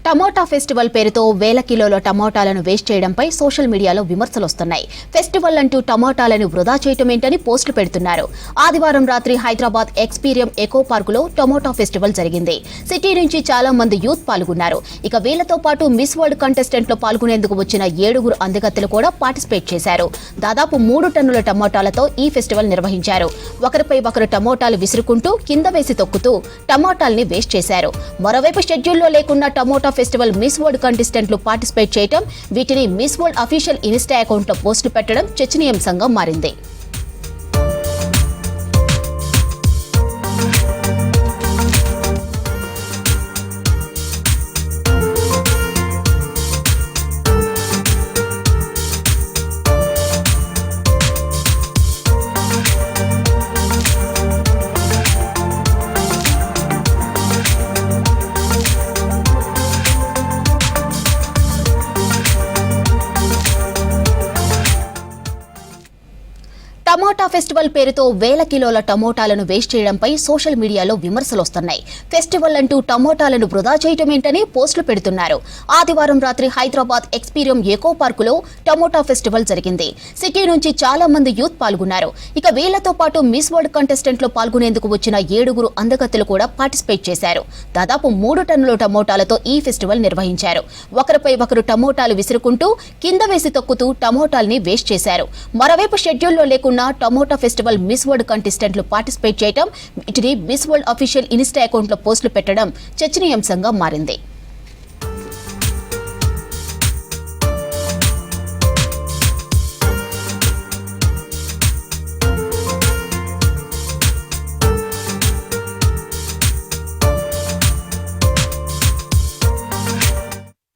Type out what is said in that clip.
Tomato festival పేరుతో వేల కిలోల టమోటాలను వేస్ట్ చేయడంపై సోషల్ మీడియాలో విమర్శలు వస్తున్నాయి. ఫెస్టివల్ అంటూ టమోటాలను వృధా చేయటమేంటని పోస్టులు పెడుతున్నారు. ఆదివారం రాత్రి హైదరాబాద్ ఎక్స్పీరియం ఎకో పార్కులో టమోటా ఫెస్టివల్ జరిగింది. సిటీ నుంచి చాలా మంది యూత్ పాల్గొన్నారు. ఇక వీళ్లతో పాటు మిస్ వరల్డ్ కంటెస్టెంట్ లో పాల్గొనేందుకు వచ్చిన 7 అందగత్తెలు కూడా పార్టిసిపేట్ చేశారు. దాదాపు 3 టన్నుల టమోటాలతో ఈ ఫెస్టివల్ నిర్వహించారు. ఒకరిపై ఒకరు టమోటాలు విసురుకుంటూ కింద వేసి తొక్కుతూ టమోటాల్ని వేస్ట్ చేశారు. మరోవైపు షెడ్యూల్లో లేకున్న టమోటా ఫెస్టివల్ మిస్ వరల్డ్ కంటెస్టెంట్లు పార్టిసిపేట్ చేయడం, వీటిని మిస్ వరల్డ్ అఫీషియల్ ఇన్స్టా అకౌంట్లో పోస్టులు పెట్టడం చర్చనీయాంశంగా మారింది. టమోటా ఫెస్టివల్ పేరుతో వేల కిలోల టమోటాలను వేస్ట్ చేయడంపై సోషల్ మీడియాలో విమర్శలు వస్తున్నాయి. ఫెస్టివల్ అంటూ టమోటాలను వృధా చేయటమేంటని పోస్టులు పెడుతున్నారు. ఆదివారం రాత్రి హైదరాబాద్ ఎక్స్పీరియం ఎకో పార్కులో టమోటా ఫెస్టివల్ జరిగింది. సిటీ నుంచి చాలా మంది యూత్ పాల్గొన్నారు. ఇక వీళ్లతో పాటు మిస్ వరల్డ్ కంటెస్టెంట్ లో పాల్గొనేందుకు వచ్చిన 7 అందగత్తెలు కూడా పార్టిసిపేట్ చేశారు. దాదాపు 3 టన్నుల టమోటాలతో ఈ ఫెస్టివల్ నిర్వహించారు. ఒకరిపై ఒకరు టమోటాలు విసురుకుంటూ కింద వేసి తొక్కుతూ టమోటాల్ని వేస్ట్ చేశారు. మరోవైపు షెడ్యూల్లో లేకున్న టమోటా ఫెస్టివల్ మిస్ వరల్డ్ కంటెస్టెంట్లు పార్టిసిపేట్ చేయడం, వీటిని మిస్ వరల్డ్ అఫీషియల్ ఇన్స్టా అకౌంట్లో పోస్టులు పెట్టడం చర్చనీయాంశంగా మారింది.